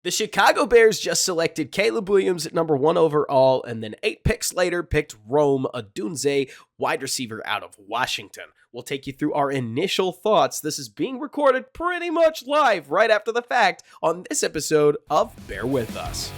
The Chicago Bears just selected Caleb Williams at number 1 overall, and then 8 picks later picked Rome Odunze, wide receiver out of Washington. We'll take you through our initial thoughts. This is being recorded pretty much live right after the fact on this episode of Bear With Us.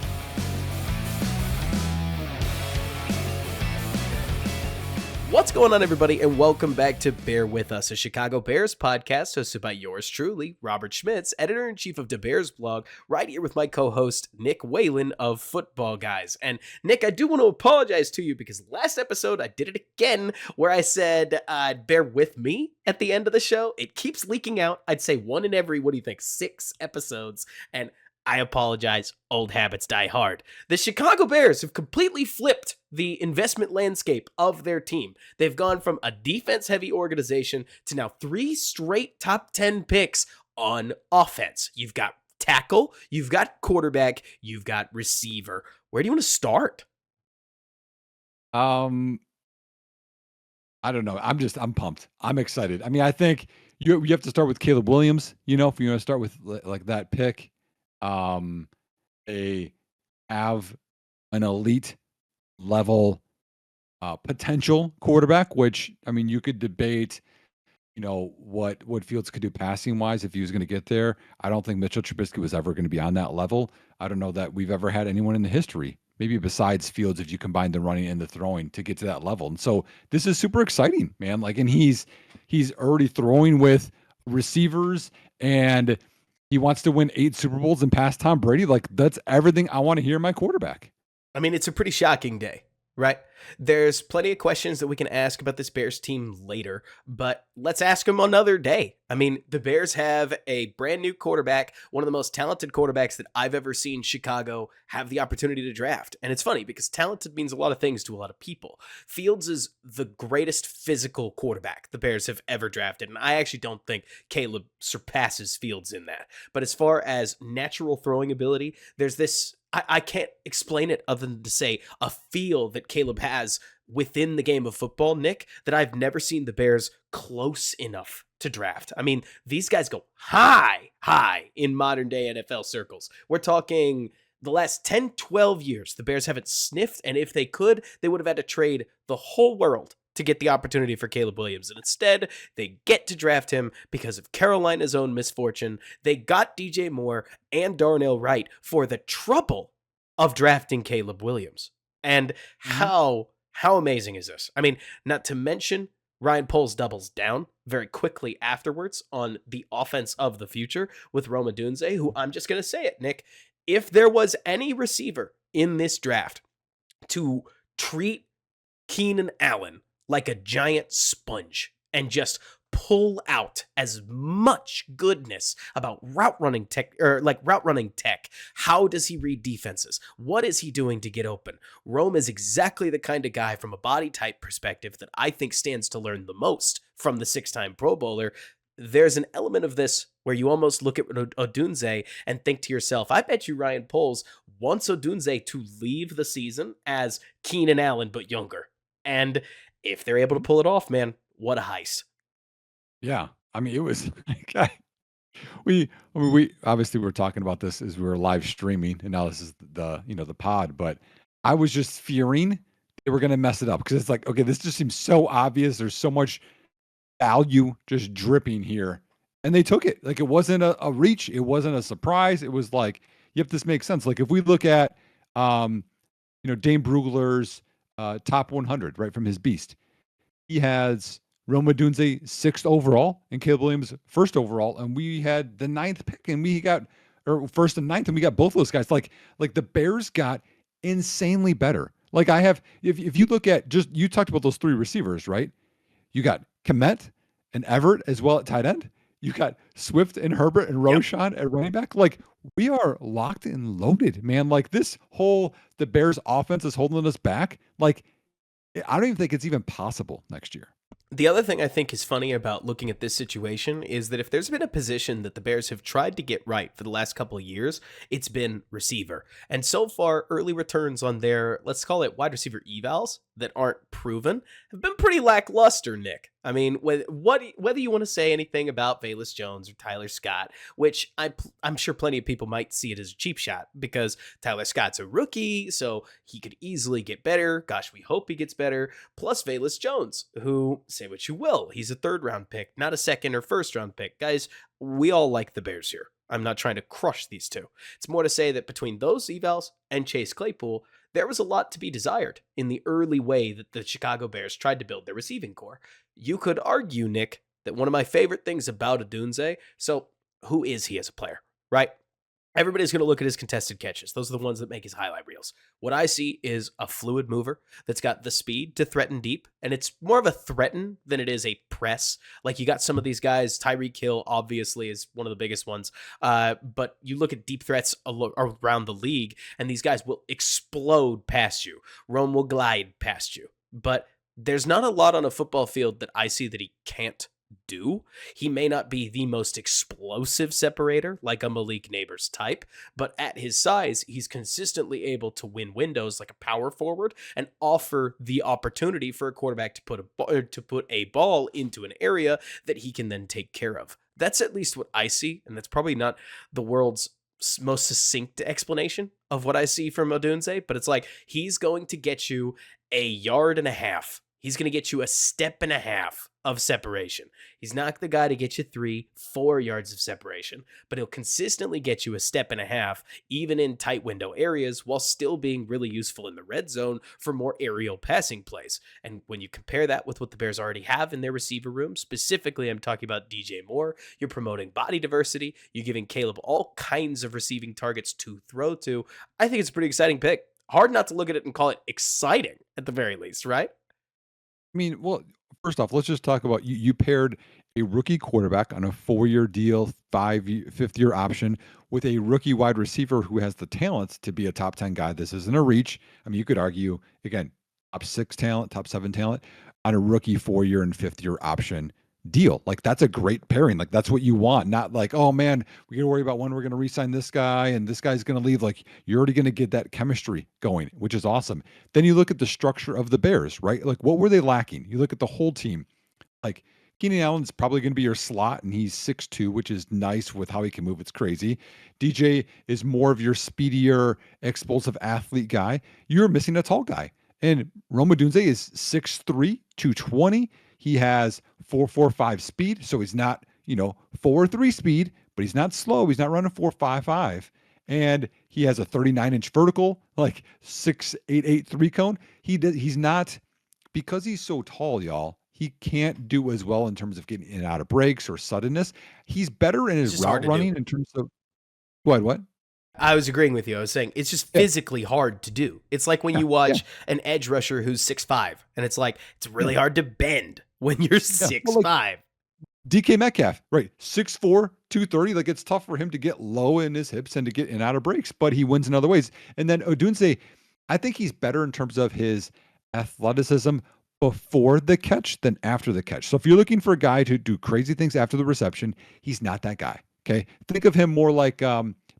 What's going on, everybody, and welcome back to Bear With Us, a Chicago Bears podcast hosted by yours truly, Robert Schmitz, editor-in-chief of the Bears blog, right here with my co-host, Nick Whalen of Football Guys. And Nick, I do want to apologize to you because last episode I did it again where I said, bear with me at the end of the show. It keeps leaking out. I'd say one in every, 6 episodes, and I apologize. Old habits die hard. The Chicago Bears have completely flipped the investment landscape of their team. They've gone from a defense-heavy organization to now 3 straight top 10 picks on offense. You've got tackle, you've got quarterback, you've got receiver. Where do you want to start? I don't know. I'm pumped. I'm excited. I mean, I think you have to start with Caleb Williams, if you want to start with like that pick. Have an elite level potential quarterback, which, I mean, you could debate, what Fields could do passing wise if he was going to get there. I don't think Mitchell Trubisky was ever going to be on that level. I don't know that we've ever had anyone in the history, maybe besides Fields, if you combine the running and the throwing, to get to that level. And so this is super exciting, man. And he's already throwing with receivers, and he wants to win 8 Super Bowls and pass Tom Brady. That's everything I want to hear in my quarterback. I mean, it's a pretty shocking day, right? There's plenty of questions that we can ask about this Bears team later, but let's ask them another day. I mean, the Bears have a brand new quarterback, one of the most talented quarterbacks that I've ever seen Chicago have the opportunity to draft. And it's funny because talented means a lot of things to a lot of people. Fields is the greatest physical quarterback the Bears have ever drafted, and I actually don't think Caleb surpasses Fields in that. But as far as natural throwing ability, there's this, I can't explain it other than to say a feel that Caleb has within the game of football, Nick, that I've never seen the Bears close enough to draft. I mean, these guys go high in modern day NFL circles. We're talking the last 10, 12 years, the Bears haven't sniffed, and if they could, they would have had to trade the whole world to get the opportunity for Caleb Williams. And instead, they get to draft him because of Carolina's own misfortune. They got DJ Moore and Darnell Wright for the trouble of drafting Caleb Williams. And how amazing is this? I mean, not to mention, Ryan Poles doubles down very quickly afterwards on the offense of the future with Rome Odunze, who, I'm just going to say it, Nick, if there was any receiver in this draft to treat Keenan Allen like a giant sponge and just pull out as much goodness about route running tech, how does he read defenses? What is he doing to get open? Rome is exactly the kind of guy from a body type perspective that I think stands to learn the most from the 6-time Pro Bowler. There's an element of this where you almost look at Odunze and think to yourself, I bet you Ryan Poles wants Odunze to leave the season as Keenan Allen, but younger. And if they're able to pull it off, man, what a heist. Yeah. I mean, it was we obviously were talking about this as we were live streaming, and now this is the pod, but I was just fearing they were going to mess it up because it's like, okay, this just seems so obvious. There's so much value just dripping here. And they took it. Like, it wasn't a reach. It wasn't a surprise. It was like, yep, this makes sense. Like, if we look at, Dane Brugler's top 100, right, from his beast, he has Rome Odunze 6th overall and Caleb Williams 1st overall. And we had the 9th pick, and we got, or 1st and 9th, and we got both those guys. Like the Bears got insanely better. Like, if you look at you talked about those 3 receivers, right? You got Kmet and Everett as well at tight end. You got Swift and Herbert and Roschon at running back. Like, we are locked and loaded, man. Like, the Bears offense is holding us back. Like, I don't even think it's even possible next year. The other thing I think is funny about looking at this situation is that if there's been a position that the Bears have tried to get right for the last couple of years, it's been receiver. And so far, early returns on their, let's call it wide receiver evals, that aren't proven have been pretty lackluster, Nick. I mean, whether you want to say anything about Valus Jones or Tyler Scott, which I'm sure plenty of people might see it as a cheap shot because Tyler Scott's a rookie, so he could easily get better. Gosh, we hope he gets better. Plus Valus Jones, who, say what you will, he's a third-round pick, not a second or first-round pick. Guys, we all like the Bears here. I'm not trying to crush these two. It's more to say that between those evals and Chase Claypool, there was a lot to be desired in the early way that the Chicago Bears tried to build their receiving core. You could argue, Nick, that one of my favorite things about Odunze, so who is he as a player, right? Everybody's going to look at his contested catches. Those are the ones that make his highlight reels. What I see is a fluid mover that's got the speed to threaten deep, and it's more of a threaten than it is a press. Like you got some of these guys, Tyreek Hill obviously is one of the biggest ones, but you look at deep threats around the league, and these guys will explode past you. Rome will glide past you. But there's not a lot on a football field that I see that he can't do. He may not be the most explosive separator like a Malik Neighbors type, but at his size, he's consistently able to win windows like a power forward and offer the opportunity for a quarterback to put a ball into an area that he can then take care of. That's at least what I see, and that's probably not the world's most succinct explanation of what I see from Odunze, but it's like he's going to get you a yard and a half. He's going to get you a step and a half of separation. He's not the guy to get you 3-4 yards of separation, but he'll consistently get you a step and a half, even in tight window areas, while still being really useful in the red zone for more aerial passing plays. And when you compare that with what the Bears already have in their receiver room, specifically I'm talking about DJ Moore, you're promoting body diversity, you're giving Caleb all kinds of receiving targets to throw to. I think it's a pretty exciting pick. Hard not to look at it and call it exciting at the very least, right? I mean, well, first off, let's just talk about you paired a rookie quarterback on a 4-year deal, fifth-year option with a rookie wide receiver who has the talent to be a top 10 guy. This isn't a reach. I mean, you could argue, again, top 6 talent, top 7 talent on a rookie 4-year and fifth-year option deal. Like that's a great pairing. Like that's what you want. Not like, oh man, we got to worry about when we're going to re-sign this guy and this guy's going to leave. Like you're already going to get that chemistry going, which is awesome. Then you look at the structure of the Bears, right? Like what were they lacking? You look at the whole team. Like Keenan Allen's probably going to be your slot, and he's 6'2", which is nice with how he can move. It's crazy. DJ is more of your speedier, explosive athlete guy. You're missing a tall guy. And Rome Odunze is 6'3", 220. He has 4.45 speed, so he's not, 4.3 speed, but he's not slow. He's not running 4.55. And he has a 39-inch vertical, like 6.88 3-cone. He's not, because he's so tall, y'all, he can't do as well in terms of getting in and out of breaks or suddenness. He's better in his route running in terms of what? I was agreeing with you. I was saying it's just physically hard to do. It's like when you watch an edge rusher who's 6'5", and it's like it's really hard to bend when you're 6'5". Well, like DK Metcalf, right? 6'4", 230. Like it's tough for him to get low in his hips and to get in and out of breaks, but he wins in other ways. And then Odunze, I think he's better in terms of his athleticism before the catch than after the catch. So if you're looking for a guy to do crazy things after the reception, he's not that guy. Okay. Think of him more like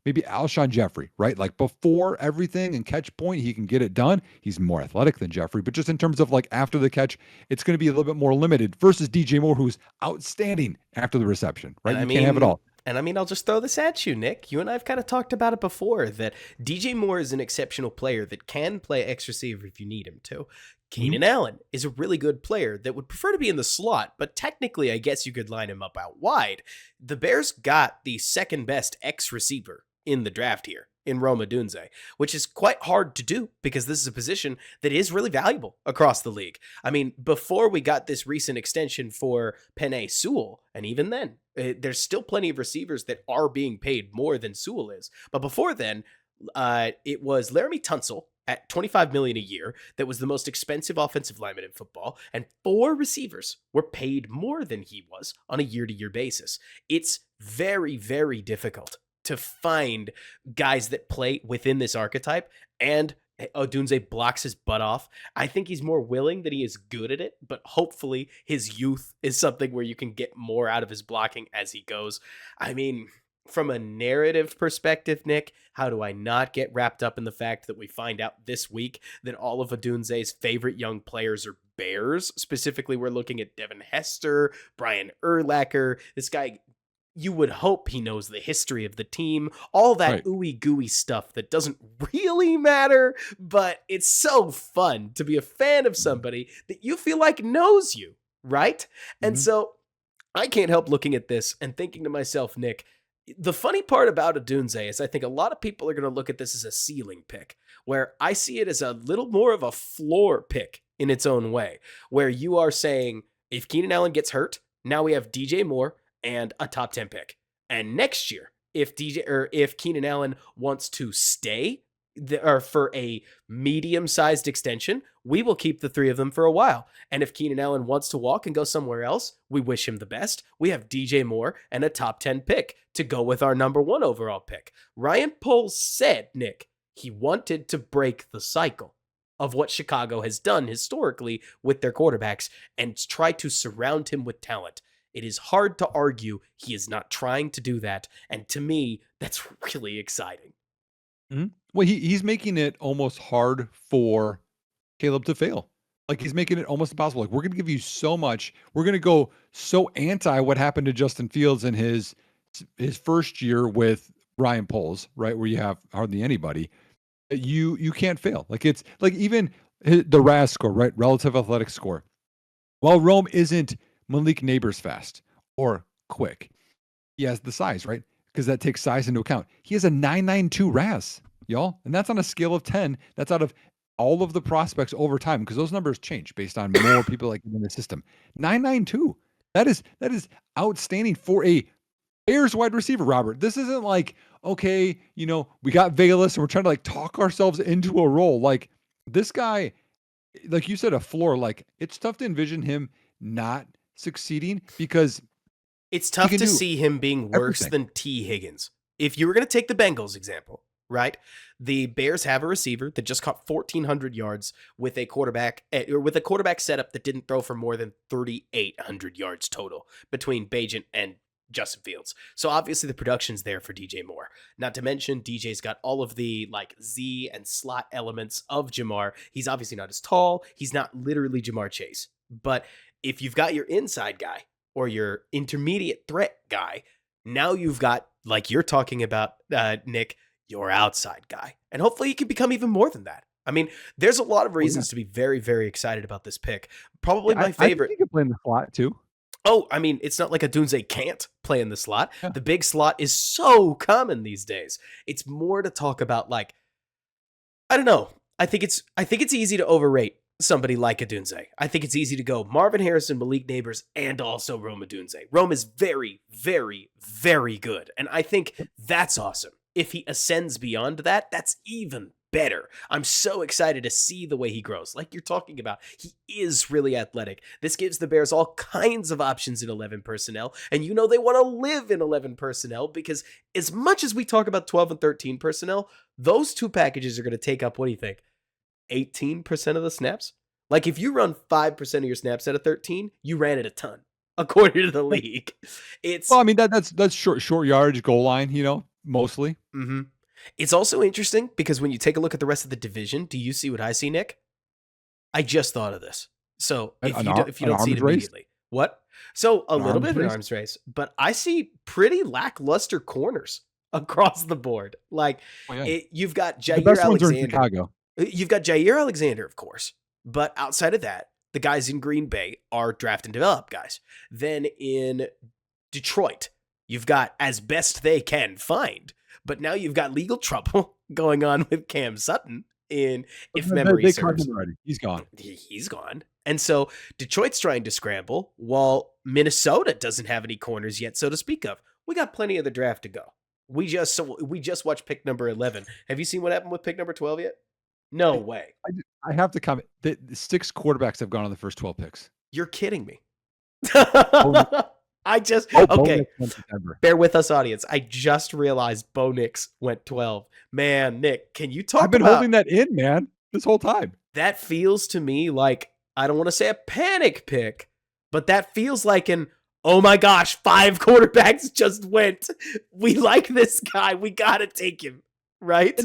maybe Alshon Jeffrey, right? Like before everything and catch point, he can get it done. He's more athletic than Jeffrey, but just in terms of like after the catch, it's going to be a little bit more limited versus DJ Moore, who's outstanding after the reception, right? You can't have it all. And I mean, I'll just throw this at you, Nick. You and I have kind of talked about it before, that DJ Moore is an exceptional player that can play X receiver if you need him to. Keenan Allen is a really good player that would prefer to be in the slot, but technically, I guess you could line him up out wide. The Bears got the second best X receiver in the draft here in Rome Odunze, which is quite hard to do because this is a position that is really valuable across the league. I mean, before we got this recent extension for Penei Sewell, and even then, there's still plenty of receivers that are being paid more than Sewell is. But before then, it was Laramie Tunsil at $25 million a year that was the most expensive offensive lineman in football, and 4 receivers were paid more than he was on a year-to-year basis. It's very, very difficult to find guys that play within this archetype, and Odunze blocks his butt off. I think he's more willing than he is good at it, but hopefully his youth is something where you can get more out of his blocking as he goes. I mean, from a narrative perspective, Nick, how do I not get wrapped up in the fact that we find out this week that all of Odunze's favorite young players are Bears? Specifically, we're looking at Devin Hester, Brian Urlacher. This guy, you would hope he knows the history of the team, all that Right. ooey gooey stuff that doesn't really matter, but it's so fun to be a fan of Mhm. somebody that you feel like knows you, right? And Mhm. so I can't help looking at this and thinking to myself, Nick, the funny part about Odunze is I think a lot of people are going to look at this as a ceiling pick, where I see it as a little more of a floor pick in its own way, where you are saying if Keenan Allen gets hurt, now we have DJ Moore and a top 10 pick. And next year, if Keenan Allen wants to stay or for a medium-sized extension, we will keep the three of them for a while. And if Keenan Allen wants to walk and go somewhere else, we wish him the best. We have DJ Moore and a top 10 pick to go with our number 1 overall pick. Ryan Poles said, Nick, he wanted to break the cycle of what Chicago has done historically with their quarterbacks and try to surround him with talent. It is hard to argue he is not trying to do that. And to me, that's really exciting. Mhm. Well, he's making it almost hard for Caleb to fail. Like, he's making it almost impossible. Like, we're gonna give you so much. We're gonna go so anti what happened to Justin Fields in his first year with Ryan Poles, right? Where you have hardly anybody. That you can't fail. Like, it's like even the RAS score, right? Relative athletic score. While Rome isn't Malik Neighbors fast or quick, he has the size, right? Because that takes size into account. He has a 992 RAS, y'all. And that's on a scale of 10. That's out of all of the prospects over time, because those numbers change based on more people like in the system. 992. That is outstanding for a Bears wide receiver, Robert. This isn't like, okay, we got Valus and we're trying to like talk ourselves into a role. Like, this guy, like you said, a floor. Like, it's tough to envision him not succeeding because It's he tough can to do see him being worse everything. than T. Higgins. If you were going to take the Bengals example, right? The Bears have a receiver that just caught 1,400 yards with a quarterback setup that didn't throw for more than 3,800 yards total between Bajent and Justin Fields. So obviously the production's there for DJ Moore. Not to mention DJ's got all of the like Z and slot elements of Jamar. He's obviously not as tall. He's not literally Jamar Chase. But if you've got your inside guy or your intermediate threat guy, now you've got, like you're talking about, Nick, your outside guy. And hopefully he can become even more than that. I mean, there's a lot of Oh, yeah. reasons to be very, very excited about this pick. Probably Yeah, my I think favorite. he could play in the slot too. Oh, I mean, it's not like Odunze can't play in the slot. Yeah. The big slot is so common these days. It's more to talk about, like, I don't know. I think it's easy to overrate somebody like Odunze. I think it's easy to go Marvin Harrison, Malik Neighbors, and also Rome Odunze. Rome is very, very, very good. And I think that's awesome. If he ascends beyond that, that's even better. I'm so excited to see the way he grows. Like you're talking about, he is really athletic. This gives the Bears all kinds of options in 11 personnel. And they want to live in 11 personnel because as much as we talk about 12 and 13 personnel, those two packages are going to take up, what do you think, 18% of the snaps? Like if you run 5% of your snaps out of 13, you ran it a ton, according to the league. It's Well, I mean that's short yardage goal line, mostly. mm-hmm. It's also interesting because when you take a look at the rest of the division, do you see what I see, Nick? I just thought of this. So if you An don't see it arms race. immediately, what? So a An little arms bit of an race. arms race, but I see pretty lackluster corners across the board. Like Oh, yeah. you've got The Jair best ones are in Alexander. Chicago. You've got Jair Alexander, of course, but outside of that, the guys in Green Bay are draft and develop guys. Then in Detroit, you've got as best they can find, but now you've got legal trouble going on with Cam Sutton in, if memory They cut serves. him already. He's gone. He's gone. And so Detroit's trying to scramble while Minnesota doesn't have any corners yet, so to speak of. We got plenty of the draft to go. We just watched pick number 11. Have you seen what happened with pick number 12 yet? No way. I have to comment. The 6 quarterbacks have gone on the first 12 picks. You're kidding me. Bo Okay. Nix went to Denver. Bear with us, audience. I just realized Bo Nix went 12. Man, Nick, can you talk I've been about holding that in, man, this whole time. that? Feels to me like, I don't want to say a panic pick, but that feels like an, oh my gosh, 5 quarterbacks just went. We like this guy. We got to take him, right?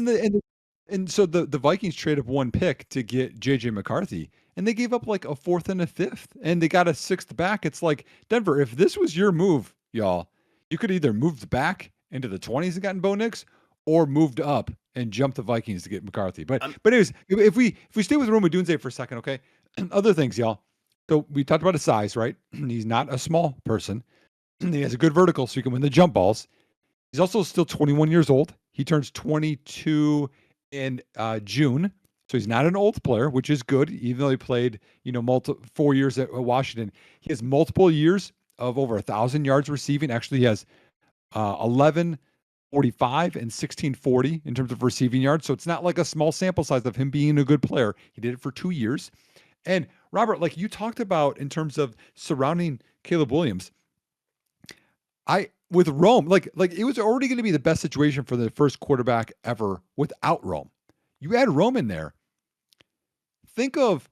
And so the Vikings traded up one pick to get JJ McCarthy, and they gave up like a fourth and a fifth, and they got a sixth back. It's like, Denver, if this was your move, y'all, you could either moved back into the 20s and gotten Bo Nix, or moved up and jumped the Vikings to get McCarthy. But anyways, if we stay with Rome Odunze for a second, okay? Other things, y'all. So we talked about his size, right? He's not a small person. He has a good vertical, so he can win the jump balls. He's also still 21 years old. He turns 22 in June. So he's not an old player, which is good, even though he played, 4 years at Washington. He has multiple years of over 1,000 yards receiving. Actually, he has 1145 and 1640 in terms of receiving yards. So it's not like a small sample size of him being a good player. He did it for 2 years. And Robert, like you talked about in terms of surrounding Caleb Williams, with Rome, like it was already going to be the best situation for the first quarterback ever without Rome. You add Rome in there. Think of,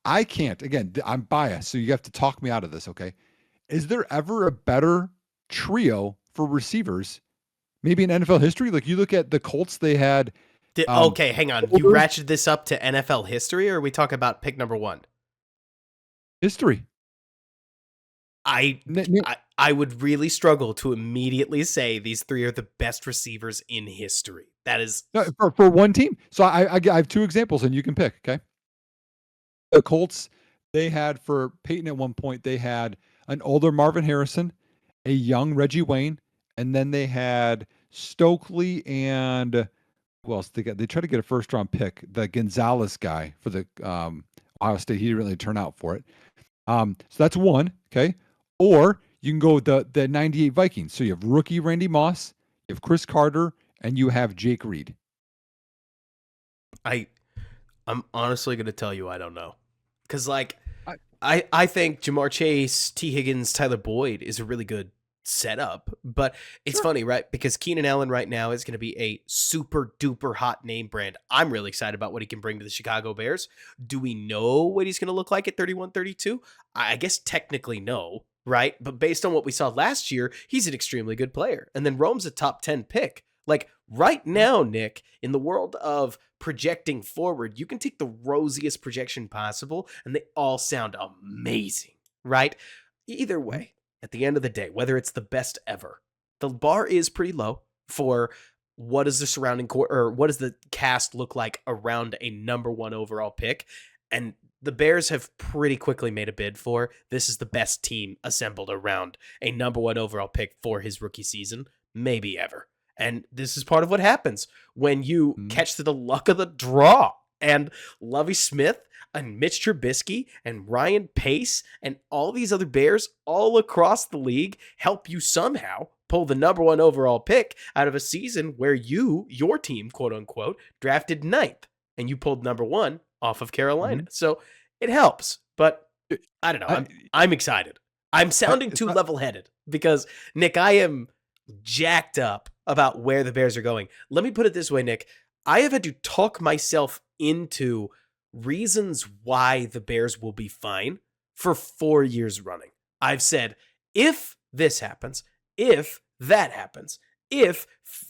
I can't, again, I'm biased, so you have to talk me out of this, okay? Is there ever a better trio for receivers, maybe in NFL history? Like you look at the Colts, they had. Okay, hang on. You ratcheted this up to NFL history, or are we talking about pick number 1? History. I would really struggle to immediately say these 3 are the best receivers in history. That is for one team. So I have 2 examples, and you can pick. Okay, the Colts, they had for Peyton at one point, they had an older Marvin Harrison, a young Reggie Wayne, and then they had Stokely and who else? They tried to get a first round pick, the Gonzalez guy for the Ohio State. He didn't really turn out for it. So that's one. Okay. Or you can go with the 98 Vikings. So you have rookie Randy Moss, you have Chris Carter, and you have Jake Reed. I'm honestly going to tell you I don't know. Because, I think Jamar Chase, T. Higgins, Tyler Boyd is a really good setup. But it's funny, right? Because Keenan Allen right now is going to be a super duper hot name brand. I'm really excited about what he can bring to the Chicago Bears. Do we know what he's going to look like at 31, 32? I guess technically no. Right? But based on what we saw last year, he's an extremely good player. And then Rome's a top 10 pick. Like right now, Nick, in the world of projecting forward, you can take the rosiest projection possible and they all sound amazing, right? Either way, at the end of the day, whether it's the best ever, the bar is pretty low for what does the surrounding core or what does the cast look like around a number 1 overall pick. And the Bears have pretty quickly made a bid for this is the best team assembled around a number 1 overall pick for his rookie season, maybe ever. And this is part of what happens when you catch the luck of the draw. And Lovie Smith and Mitch Trubisky and Ryan Pace and all these other Bears all across the league help you somehow pull the number 1 overall pick out of a season where your team, quote unquote, drafted 9th and you pulled number 1 off of Carolina. So it helps, but I don't know. I'm excited. I'm sounding too level-headed because, Nick, I am jacked up about where the Bears are going. Let me put it this way, Nick. I have had to talk myself into reasons why the Bears will be fine for 4 years running. I've said, if this happens, if that happens, if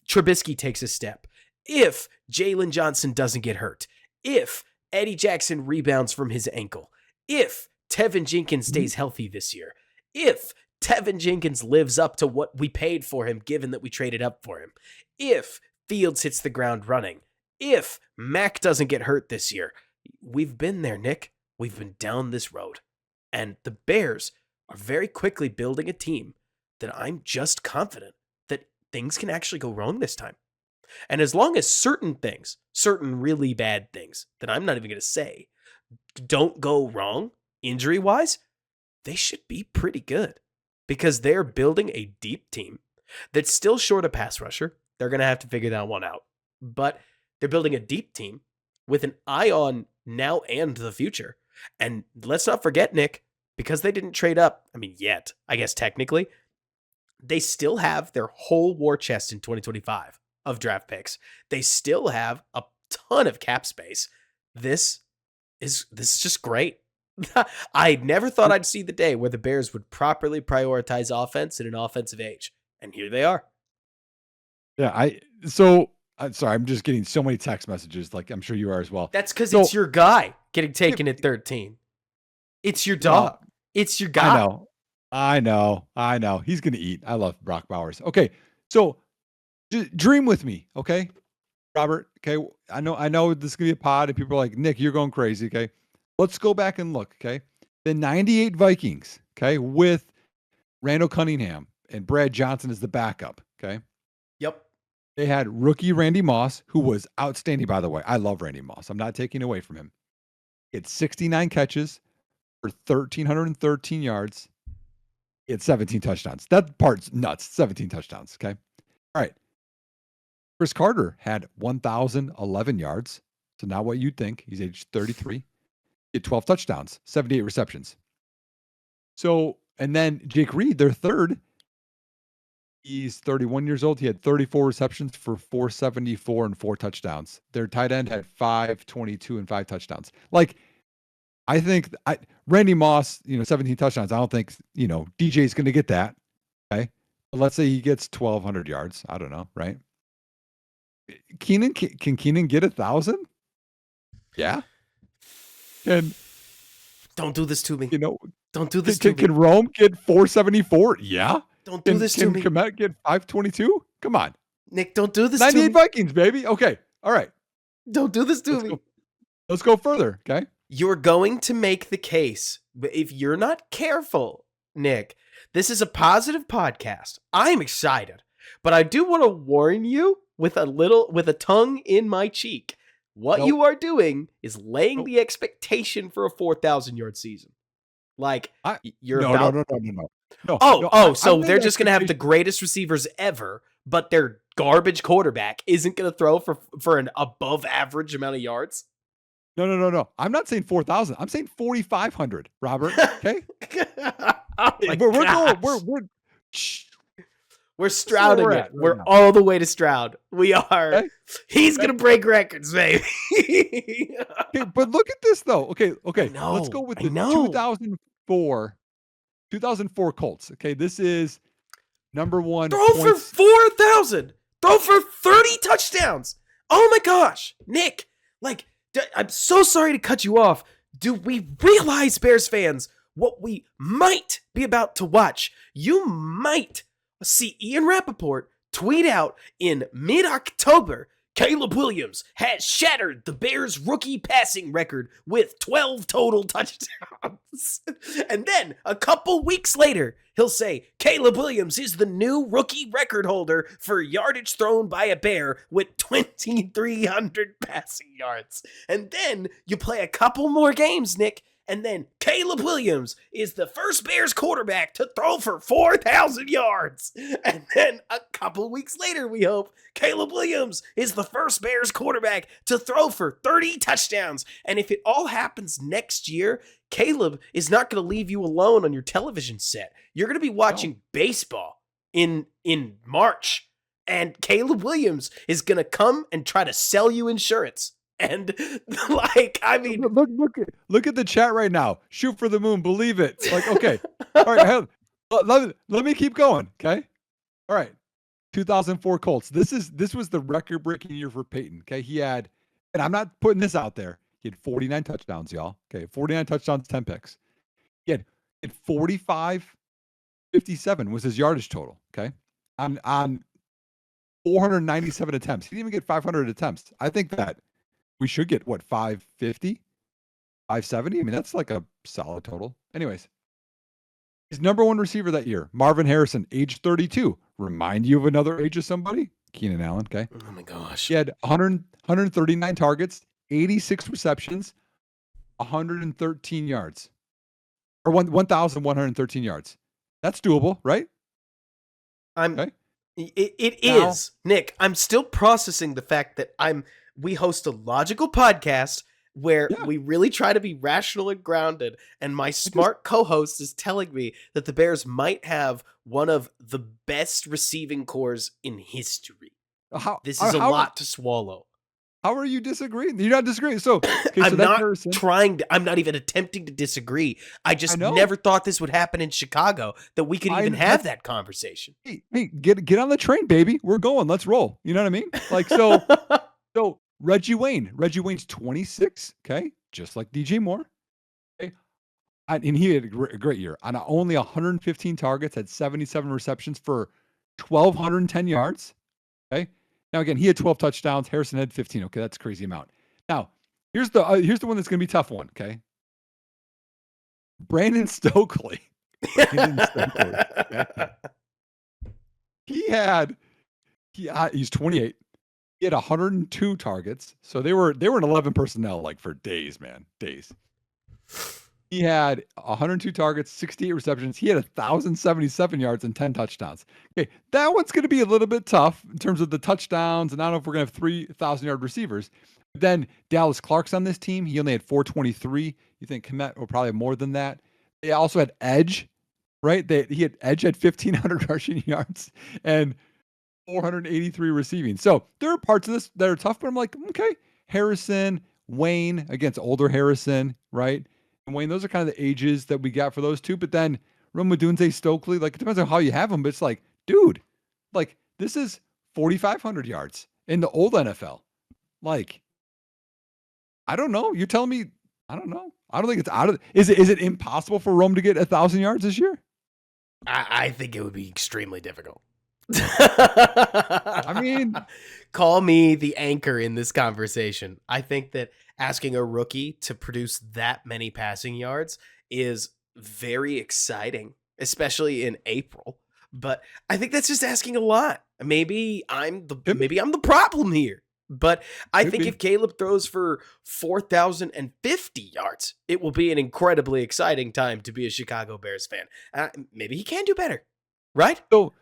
Trubisky takes a step, if Jalen Johnson doesn't get hurt, if Eddie Jackson rebounds from his ankle, if Tevin Jenkins stays healthy this year, if Tevin Jenkins lives up to what we paid for him, given that we traded up for him, if Fields hits the ground running, if Mac doesn't get hurt this year, we've been there, Nick. We've been down this road. And the Bears are very quickly building a team that I'm just confident that things can actually go wrong this time. And as long as certain things, certain really bad things that I'm not even going to say, don't go wrong injury-wise, they should be pretty good because they're building a deep team that's still short a pass rusher. They're going to have to figure that one out. But they're building a deep team with an eye on now and the future. And let's not forget, Nick, because they didn't trade up, yet, I guess technically, they still have their whole war chest in 2025. Of draft picks. They still have a ton of cap space. This is just great. I never thought I'd see the day where the Bears would properly prioritize offense in an offensive age. And here they are. Yeah, I'm sorry, I'm just getting so many text messages, like I'm sure you are as well. That's because So, it's your guy getting yeah, taken at 13. It's your well, dog. It's your I guy. know. I know. He's gonna eat. I love Brock Bowers. Okay, so dream with me, okay, Robert. Okay, I know this is gonna be a pod, and people are like, Nick, you're going crazy. Okay, let's go back and look. Okay, the '98 Vikings. Okay, with Randall Cunningham and Brad Johnson as the backup. Okay, Yep. they had rookie Randy Moss, who was outstanding. By the way, I love Randy Moss. I'm not taking away from him. He had 69 catches for 1,313 yards. He had 17 touchdowns. That part's nuts. 17 touchdowns. Okay. All right. Chris Carter had 1,011 yards. So now what you'd think, he's age 33. He had 12 touchdowns, 78 receptions. So, and then Jake Reed, their third, he's 31 years old. He had 34 receptions for 474 and 4 touchdowns. Their tight end had 522 and 5 touchdowns. Like, I think Randy Moss, 17 touchdowns. I don't think, DJ's going to get that. Okay. But let's say he gets 1,200 yards. I don't know. Right. Can Keenan get 1,000? Yeah. And Don't do this to me. Don't do this can, to me. can Rome get 474? Yeah. Don't do this to me. Can Komet get 522? Come on. Nick, don't do this to me. 98 Vikings, baby. Okay. All right. Don't do this to me. Let's go further. Okay. You're going to make the case, but if you're not careful, Nick, this is a positive podcast. I'm excited, but I do want to warn you with a tongue in my cheek. What you are doing is laying the expectation for a 4,000-yard season. Like you're about No. So they're just gonna have the greatest receivers ever, but their garbage quarterback isn't gonna throw for an above average amount of yards. No. I'm not saying 4,000. I'm saying 4,500, Robert. Okay. We're Strouding it. We're all the way to Stroud. We are. Okay. He's gonna break records, baby. Okay, but look at this though. Okay. Let's go with the 2004 Colts. Okay, this is number one. Throw for 4,000. Throw for 30 touchdowns. Oh my gosh, Nick. Like, I'm so sorry to cut you off. Do we realize, Bears fans, what we might be about to watch? You might see Ian Rappaport tweet out in mid-October, Caleb Williams has shattered the Bears' rookie passing record with 12 total touchdowns. And then a couple weeks later, he'll say Caleb Williams is the new rookie record holder for yardage thrown by a Bear with 2,300 passing yards. And then you play a couple more games, Nick, and then Caleb Williams is the first Bears quarterback to throw for 4,000 yards. And then a couple weeks later, we hope, Caleb Williams is the first Bears quarterback to throw for 30 touchdowns. And if it all happens next year, Caleb is not going to leave you alone on your television set. You're going to be watching baseball in March. And Caleb Williams is going to come and try to sell you insurance. And like, I mean, look at the chat right now. Shoot for the moon, believe it. Like, okay, all right. Let me keep going. Okay, all right. 2004 Colts. This was the record-breaking year for Peyton. Okay, he had, and I'm not putting this out there. He had 49 touchdowns, y'all. Okay, 49 touchdowns, 10 picks. He had 45-57 was his yardage total. Okay, on 497 attempts. He didn't even get 500 attempts. I think that we should get, 550? 570? I mean, that's like a solid total. Anyways, his number one receiver that year, Marvin Harrison, age 32. Remind you of another age of somebody? Keenan Allen, okay? Oh my gosh. He had 139 targets, 86 receptions, 113 yards. Or 1,113 yards. That's doable, right? Okay. It is. Nick, I'm still processing the fact that we host a logical podcast where we really try to be rational and grounded, and my smart co-host is telling me that the Bears might have one of the best receiving cores in history. This is a lot to swallow. How are you disagreeing? You're not disagreeing. So, okay, so I'm that's not Harrison. I'm not even attempting to disagree. I I just know. never thought this would happen in Chicago, that we could even have That's that conversation. hey, get on the train, baby. We're going. Let's roll. You know what I mean? Like so Reggie Wayne. Reggie Wayne's 26. Okay, just like DJ Moore. Okay, and he had a great year. On only 115 targets, had 77 receptions for 1,210 yards. Okay. Now again, he had 12 touchdowns. Harrison had 15. Okay, that's a crazy amount. Now here's the one that's going to be a tough one. Okay, Brandon Stokely. Brandon Stokely. Okay? He had he's 28. He had 102 targets. So they were in 11 personnel like for days, man. Days. He had 102 targets, 68 receptions. He had 1,077 yards and 10 touchdowns. Okay, that one's going to be a little bit tough in terms of the touchdowns, and I don't know if we're going to have 3,000-yard receivers. But then Dallas Clark's on this team. He only had 423. You think Kmet will probably have more than that. They also had Edge, right? Edge had 1,500 rushing yards and 483 receiving. So there are parts of this that are tough, but I'm like, okay, Harrison, Wayne against older Harrison, right? And Wayne, those are kind of the ages that we got for those two. But then Rome Odunze, Stokely, like it depends on how you have them, but it's like, dude, like this is 4,500 yards in the old NFL. Like, I don't know. You're telling me, I don't know. I don't think it's out of. Is it impossible for Rome to get 1,000 yards this year? I think it would be extremely difficult. I mean, call me the anchor in this conversation. I think that asking a rookie to produce that many passing yards is very exciting, especially in April. But I think that's just asking a lot. Maybe I'm the problem here. But I think if Caleb throws for 4,050 yards, it will be an incredibly exciting time to be a Chicago Bears fan. Maybe he can do better, right? So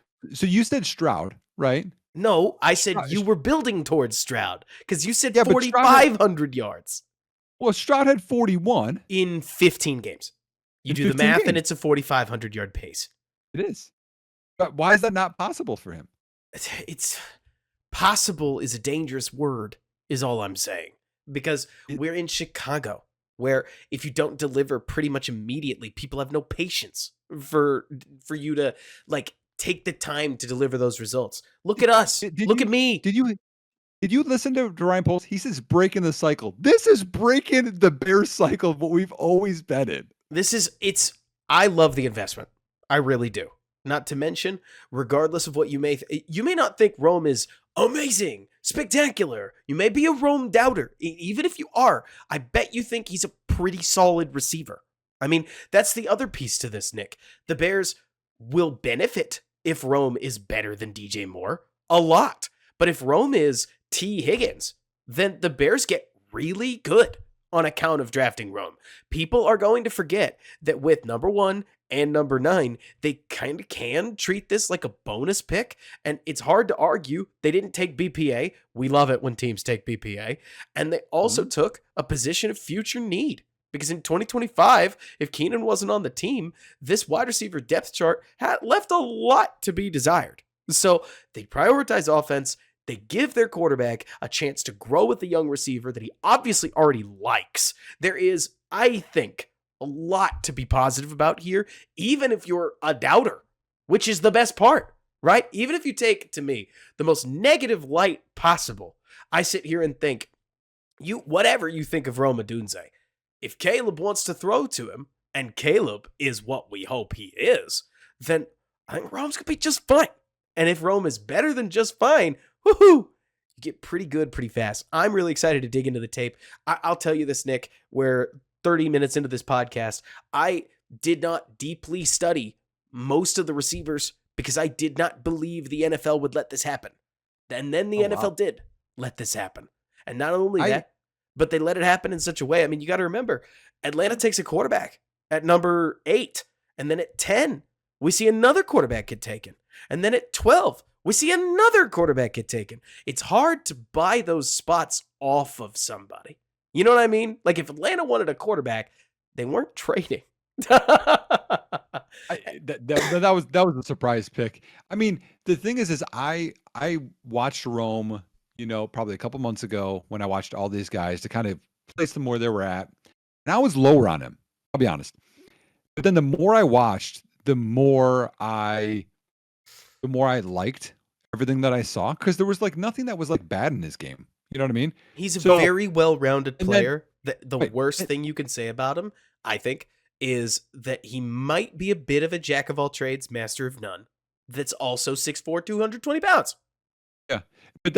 you said Stroud, right? No, I said you were building towards Stroud because you said Yeah, 4,500 yards. Well, Stroud had 41 in 15 games. You do the math, and it's a 4,500-yard pace. It is. But why is that not possible for him? It's possible is a dangerous word, is all I'm saying. Because we're in Chicago, where if you don't deliver pretty much immediately, people have no patience for you to like take the time to deliver those results. Look at us. Look at me. Did you listen to Ryan Poles? He says breaking the cycle. This is breaking the Bears cycle of what we've always been in. I love the investment. I really do. Not to mention, regardless of what you may not think Rome is amazing, spectacular. You may be a Rome doubter. Even if you are, I bet you think he's a pretty solid receiver. I mean, that's the other piece to this, Nick. The Bears will benefit if Rome is better than DJ Moore. A lot. But if Rome is T. Higgins, then the Bears get really good on account of drafting Rome. People are going to forget that with number 1 and number 9, they kind of can treat this like a bonus pick, and it's hard to argue they didn't take BPA. We love it when teams take BPA, and they also took a position of future need. Because in 2025, if Keenan wasn't on the team, this wide receiver depth chart had left a lot to be desired. So they prioritize offense. They give their quarterback a chance to grow with the young receiver that he obviously already likes. There is, I think, a lot to be positive about here, even if you're a doubter, which is the best part, right? Even if you take, to me, the most negative light possible, I sit here and think, whatever you think of Rome Odunze, if Caleb wants to throw to him, and Caleb is what we hope he is, then I think Rome's going to be just fine. And if Rome is better than just fine, woohoo, you get pretty good pretty fast. I'm really excited to dig into the tape. I'll tell you this, Nick, where 30 minutes into this podcast, I did not deeply study most of the receivers because I did not believe the NFL would let this happen. And then the NFL did let this happen. And not only that, but they let it happen in such a way. I mean, you got to remember, Atlanta takes a quarterback at number 8. And then at 10, we see another quarterback get taken. And then at 12, we see another quarterback get taken. It's hard to buy those spots off of somebody. You know what I mean? Like if Atlanta wanted a quarterback, they weren't trading. That was a surprise pick. I mean, the thing is I watched Rome, probably a couple months ago when I watched all these guys to kind of place them where they were at. And I was lower on him. I'll be honest. But then the more I watched, the more I liked everything that I saw because there was like nothing that was like bad in his game. You know what I mean? He's a So very well-rounded and then player. The wait, worst and- thing you can say about him, I think, is that he might be a bit of a jack of all trades, master of none. That's also 6'4", 220 pounds. yeah. But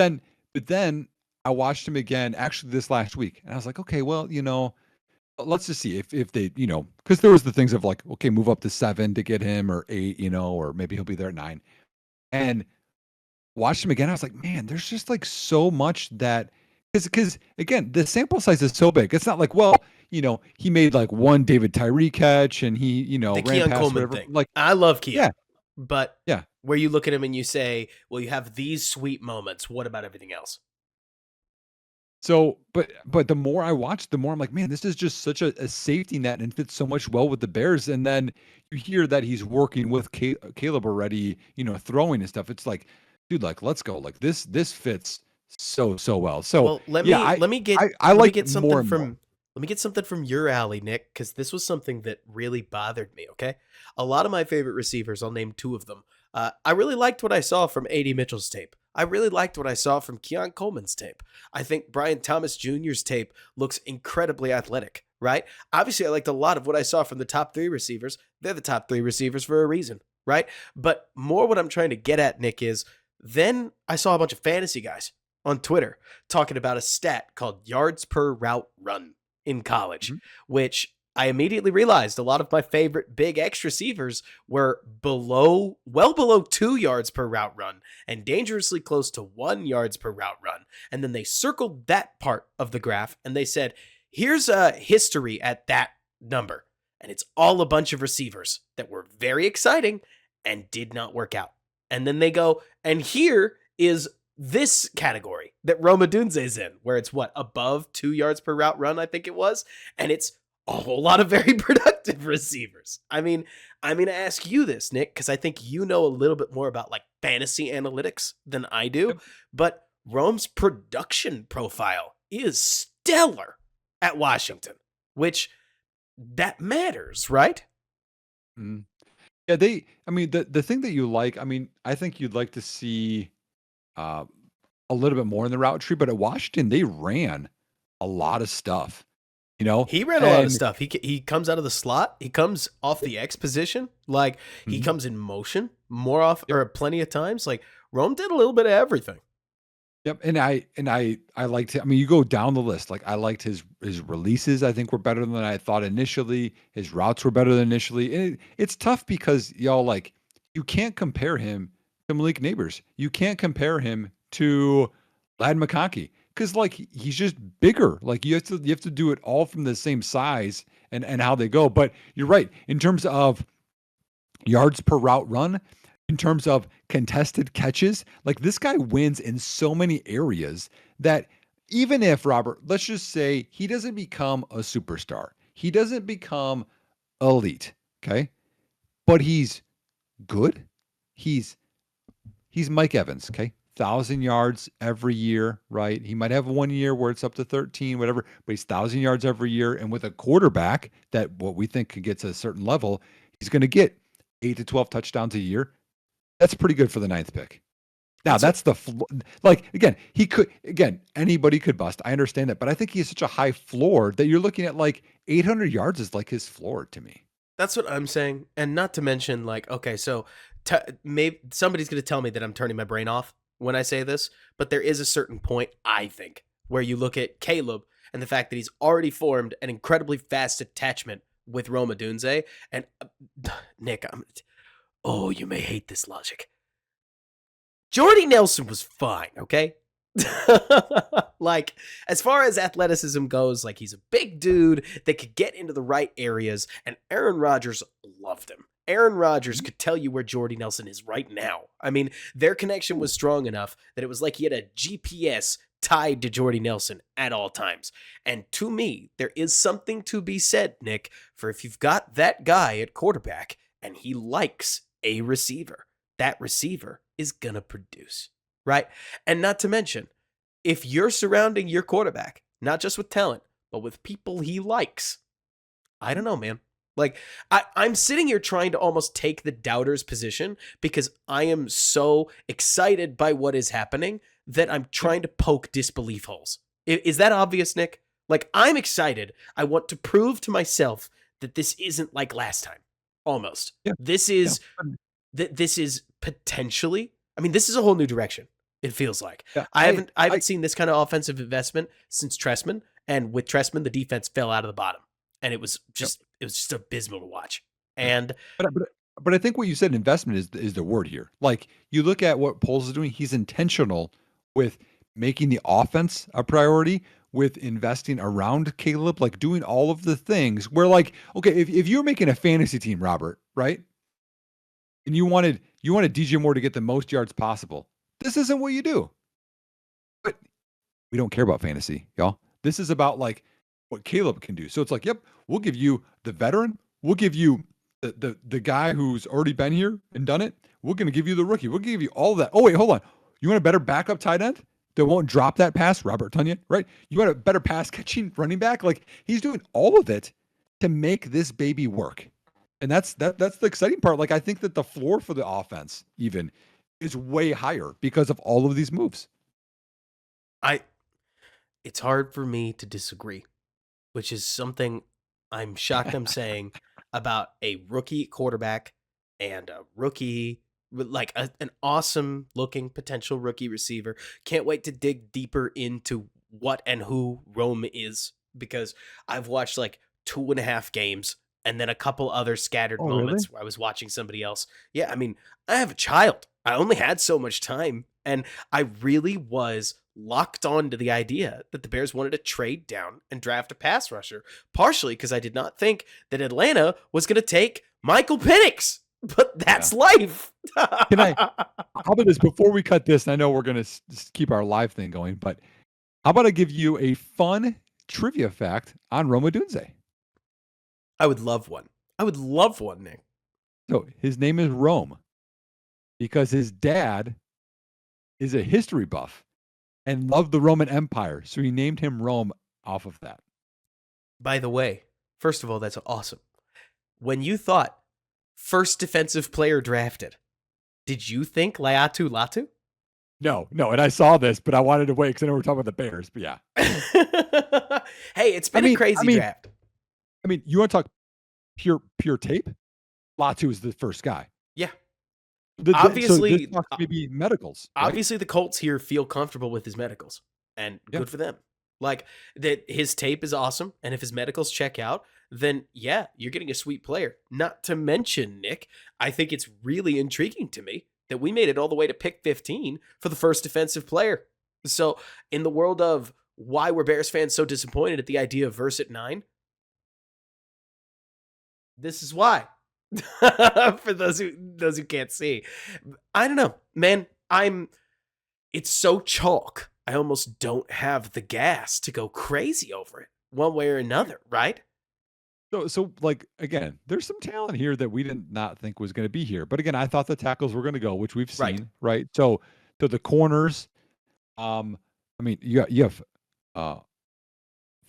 then I watched him again actually this last week, and I was like, okay, well, let's just see if they, because there was the things of like, okay, move up to 7 to get him or 8, or maybe he'll be there at 9. And watched him again. I was like, man, there's just like so much that because again, the sample size is so big. It's not like, well, he made like one David Tyree catch and he, The ran Keon past Coleman whatever. thing. Like, I love Keon, yeah, but yeah. where you look at him and you say, well, you have these sweet moments. What about everything else? So, but the more I watch, the more I'm like, man, this is just such a safety net and fits so much well with the Bears. And then you hear that he's working with Caleb already, throwing and stuff. It's like, dude, like let's go. Like this fits so well. So Well, let yeah, me let me get I let me like get it more something and more. from let me get something from your alley, Nick, because this was something that really bothered me. Okay, a lot of my favorite receivers, I'll name two of them. I really liked what I saw from A.D. Mitchell's tape. I really liked what I saw from Keon Coleman's tape. I think Brian Thomas Jr.'s tape looks incredibly athletic. Right? Obviously, I liked a lot of what I saw from the top three receivers. They're the top three receivers for a reason, right? But more what I'm trying to get at, Nick, is then I saw a bunch of fantasy guys on Twitter talking about a stat called yards per route run in college, Mhm. which I immediately realized a lot of my favorite big X receivers were well below 2 yards per route run and dangerously close to 1 yards per route run. And then they circled that part of the graph and they said, here's a history at that number. And it's all a bunch of receivers that were very exciting and did not work out. And then they go, and here is this category that Rome Odunze is in, where it's what, above 2 yards per route run, I think it was. And it's a whole lot of very productive receivers. I mean, I'm going to ask you this, Nick, because I think you know a little bit more about like fantasy analytics than I do. Yep. But Rome's production profile is stellar at Washington, which that matters, right? Mhm. Yeah, I mean, the thing that you like, I mean, I think you'd like to see uh, a little bit more in the route tree, but at Washington, they ran a lot of stuff, He ran a lot of and stuff. He comes out of the slot. He comes off the X position. Like he Mhm. comes in motion more off Yep. or plenty of times. Like Rome did a little bit of everything. Yep, and I liked I mean, you go down the list, like, I liked his releases, I think were better than I thought initially, his routes were better than initially, and it's tough because, y'all, like, you can't compare him to Malik Neighbors. You can't compare him to Lad McConkey because, like, he's just bigger, like, you have to do it all from the same size and how they go, but you're right, in terms of yards per route run, in terms of contested catches, like this guy wins in so many areas that even if Robert, let's just say he doesn't become a superstar, he doesn't become elite, okay? But he's good. He's he's Mike Evans, okay? 1,000 yards every year, right? He might have one year where it's up to 13, whatever, but he's 1,000 yards every year. And with a quarterback that what we think could get to a certain level, he's going to get 8 to 12 touchdowns a year. That's pretty good for the ninth pick. Now That's what that's like again, he could again, anybody could bust. I understand that, but I think he has such a high floor that you're looking at like 800 yards is like his floor to me. that's what I'm saying. And not to mention, like, okay, so maybe somebody's gonna tell me that I'm turning my brain off when I say this, but there is a certain point, I think, where you look at Caleb and the fact that he's already formed an incredibly fast attachment with Rome Odunze. And Nick, oh, you may hate this logic. Jordy Nelson was fine, okay? Like, as far as athleticism goes, like, he's a big dude that could get into the right areas, and Aaron Rodgers loved him. Aaron Rodgers could tell you where Jordy Nelson is right now. I mean, their connection was strong enough that it was like he had a GPS tied to Jordy Nelson at all times. And to me, there is something to be said, Nick, for if you've got that guy at quarterback and he likes a receiver, that receiver is going to produce, right? And not to mention, if you're surrounding your quarterback, not just with talent, but with people he likes, I don't know, man. Like, I'm sitting here trying to almost take the doubter's position because I am so excited by what is happening that I'm Yeah. trying to poke disbelief holes. Is that obvious, Nick? Like, I'm excited. I want to prove to myself that this isn't like last time. Almost. Yeah. This Yeah. is this is potentially. I mean, this is a whole new direction. It feels like Yeah. I haven't seen this kind of offensive investment since Tressman, and with Tressman, the defense fell out of the bottom, and Yep. it was just abysmal to watch. Yeah. And But I think what you said, investment is the word here. Like, you look at what Poles is doing, he's intentional with making the offense a priority, with investing around Caleb, like doing all of the things where, like, okay, if you're making a fantasy team, Robert, right? And you wanted DJ Moore to get the most yards possible. This isn't what you do. But we don't care about fantasy, y'all. This is about like what Caleb can do. So it's like, yep, we'll give you the veteran, we'll give you the guy who's already been here and done it. We're going to give you the rookie. We'll give you all of that. Oh wait, hold on. You want a better backup tight end that won't drop that pass, Robert Tunyon, right? You want a better pass catching running back? Like, he's doing all of it to make this baby work. And that's the exciting part. Like, I think that the floor for the offense even is way higher because of all of these moves. I it's hard for me to disagree, which is something I'm shocked I'm saying about a rookie quarterback and a rookie, like an awesome looking potential rookie receiver. Can't wait to dig deeper into what and who Rome is because I've watched like 2.5 games and then a couple other scattered Oh, really? moments where I was watching somebody else. Yeah, I mean, I have a child. I only had so much time, and I really was locked on to the idea that the Bears wanted to trade down and draft a pass rusher, partially because I did not think that Atlanta was going to take Michael Penix. But Yeah. that's life. Can I? How about this before we cut this? And I know we're going to keep our live thing going, but how about I give you a fun trivia fact on Rome Odunze? I would love one. I would love one, Nick. So his name is Rome because his dad is a history buff and loved the Roman Empire, so he named him Rome off of that. By the way, first of all, that's awesome. When you thought first defensive player drafted, did you think Laiatu Latu? No, and I saw this, but I wanted to wait because I know we're talking about the Bears. But yeah, Hey, it's been a crazy draft. I mean, you want to talk pure tape? Latu is the first guy. Yeah. So Obviously, this talks maybe medicals. Right? obviously the Colts here feel comfortable with his medicals, and Yeah. good for them. Like that, his tape is awesome, and if his medicals check out, then yeah, you're getting a sweet player. Not to mention, Nick, I think it's really intriguing to me that we made it all the way to pick 15 for the first defensive player. So, in the world of why were Bears fans so disappointed at the idea of verse at 9, this is why. For those who can't see, I don't know, man. It's so chalk. I almost don't have the gas to go crazy over it one way or another, right? So like again, there's some talent here that we did not think was going to be here. But again, I thought the tackles were going to go, which we've Right. seen, right? So the corners, I mean, you have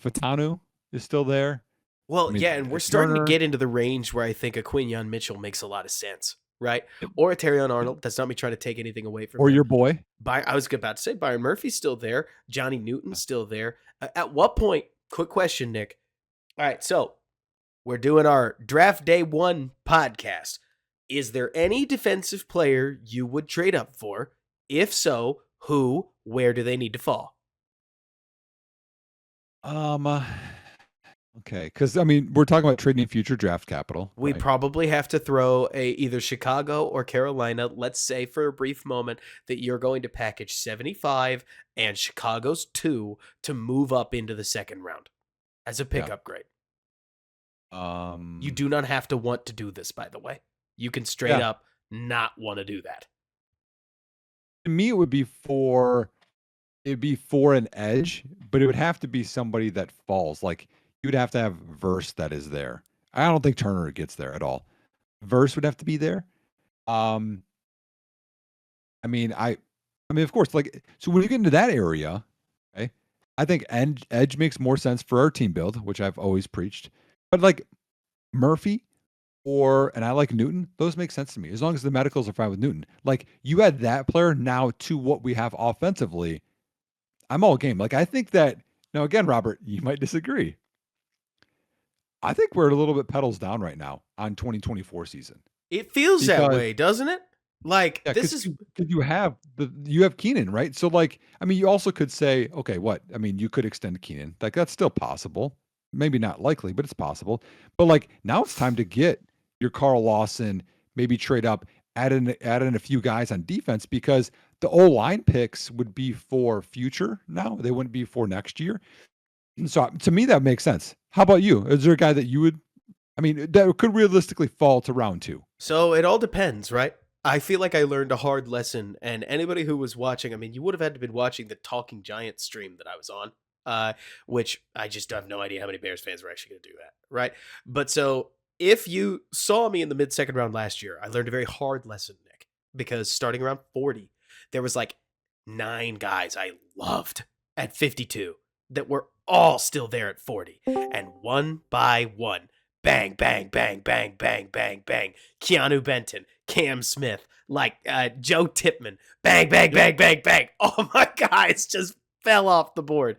Fatanu is still there. Well, I mean, yeah, and we're starting to Turner. get into the range where I think a Quinyon Mitchell makes a lot of sense, right? Or a Terrion Arnold. That's not me trying to take anything away from Or him. your boy. I was about to say Byron Murphy's still there. Johnny Newton's still there. At what point? Quick question, Nick. All right, so we're doing our draft day 1 podcast. Is there any defensive player you would trade up for? If so, who? Where do they need to fall? Okay, because I mean, we're talking about trading future draft capital. We Right? probably have to throw either Chicago or Carolina. Let's say for a brief moment that you're going to package 75 and Chicago's 2 to move up into the second round as a pickup grade. You do not have to want to do this, by the way. You can straight up not want to do that. To me, it'd be for an edge, but it would have to be somebody that falls. Like, you'd have to have Verse that is there. I don't think Turner gets there at all. Verse would have to be there. I mean, of course, like, so when you get into that area, I think edge makes more sense for our team build, which I've always preached. But like Murphy and I like Newton, those make sense to me as long as the medicals are fine with Newton. Like you add that player now to what we have offensively, I'm all game. Like I think that now again, Robert, you might disagree. I think we're a little bit pedals down right now on 2024 season It feels that because way, doesn't it? Like yeah, this is because you have Keenan, right? So like, I mean, you also could say, okay, what? I mean, you could extend Keenan. Like that's still possible. Maybe not likely, but it's possible. But like now it's time to get your Carl Lawson, maybe trade up, add in a few guys on defense because the O line picks would be for future now. They wouldn't be for next year. So to me, that makes sense. How about you? Is there a guy that you would? I mean, that could realistically fall to round two. so it all depends, right? I feel like I learned a hard lesson, and anybody who was watching, I mean, you would have had to been watching the Talking Giant stream that I was on, which I just have no idea how many Bears fans were actually going to do that, right? But so if you saw me in the mid-second round last year, I learned a very hard lesson, Nick, because starting around 40, there was like 9 guys I loved at 52 that were all still there at 40, and one by one, bang, bang, bang, bang, bang, bang, bang. Keanu Benton, Cam Smith, like Joe Tipman, bang, bang, bang, bang, bang. All my guys just fell off the board.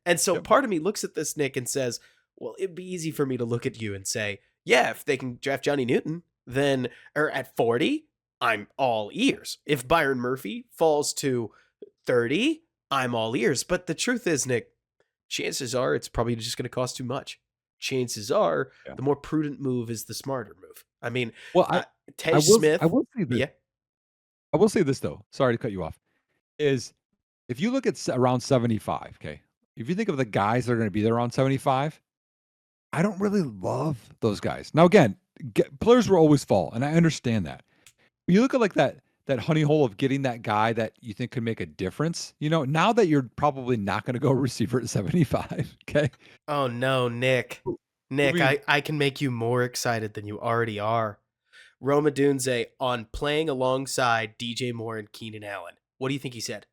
And so Yep. part of me looks at this, Nick, and says, well, it'd be easy for me to look at you and say, yeah, if they can draft Johnny Newton, then, or at 40, I'm all ears. If Byron Murphy falls to 30, I'm all ears. But the truth is, Nick, chances are it's probably just going to cost too much. Chances are Yeah. the more prudent move is the smarter move. I mean, Well, Tej Smith, I will say this. yeah. I will say this though. Sorry to cut you off. Is if you look at around 75, okay. If you think of the guys that are going to be there around 75, I don't really love those guys. Now again, players will always fall, and I understand that. When you look at like that honey hole of getting that guy that you think could make a difference, now that you're probably not going to go receiver at 75, okay? Oh no, Nick. I Nick, mean, I can make you more excited than you already are. Rome Odunze on playing alongside DJ Moore and Keenan Allen. What do you think he said?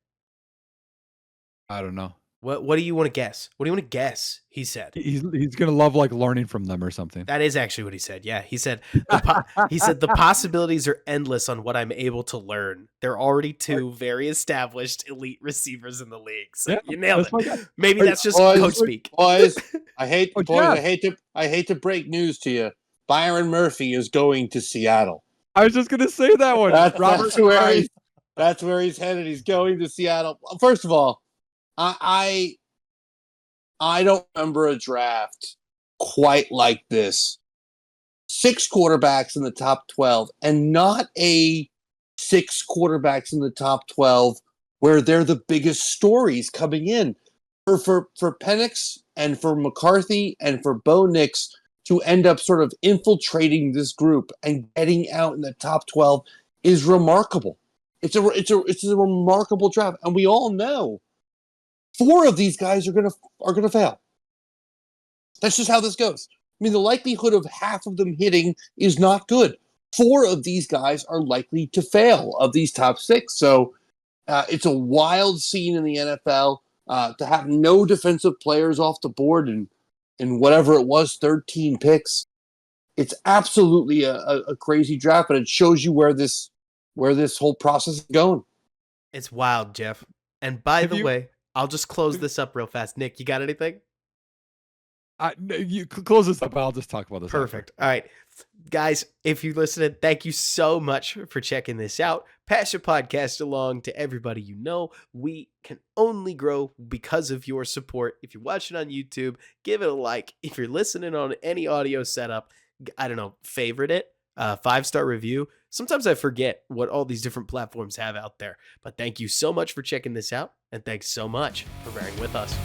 I don't know. What do you want to guess? What do you want to guess? He said. He's going to love like learning from them or something. That is actually what he said. Yeah, he said he said the possibilities are endless on what I'm able to learn. There are already 2 very established elite receivers in the league. So Yeah, you nailed that's my guy. it. Maybe Hey, that's just Boys, coach speak. boys, I hate Oh, boys. Jeff. I hate to break news to you. Byron Murphy is going to Seattle. I was just going to say that one. Robert, That's where he's headed. He's going to Seattle. First of all, I don't remember a draft quite like this. 6 quarterbacks in the top 12, and not a 6 quarterbacks in the top 12 where they're the biggest stories coming in. For Penix and for McCarthy and for Bo Nix to end up sort of infiltrating this group and getting out in the top 12 is remarkable. It's a remarkable draft, and we all know 4 of these guys are gonna fail. That's just how this goes. I mean, the likelihood of half of them hitting is not good. 4 of these guys are likely to fail of these top 6. So it's a wild scene in the NFL to have no defensive players off the board in whatever it was, 13 picks. It's absolutely a crazy draft, but it shows you where this whole process is going. It's wild, Jeff. And by the you- way, I'll just close this up real fast. Nick, you got anything? you close this up. I'll just talk about this. Perfect. All right. Guys, if you listened, thank you so much for checking this out. Pass your podcast along to everybody you know. We can only grow because of your support. If you're watching on YouTube, give it a like. If you're listening on any audio setup, I don't know, favorite it. 5-star review. Sometimes I forget what all these different platforms have out there. But thank you so much for checking this out. And thanks so much for bearing with us.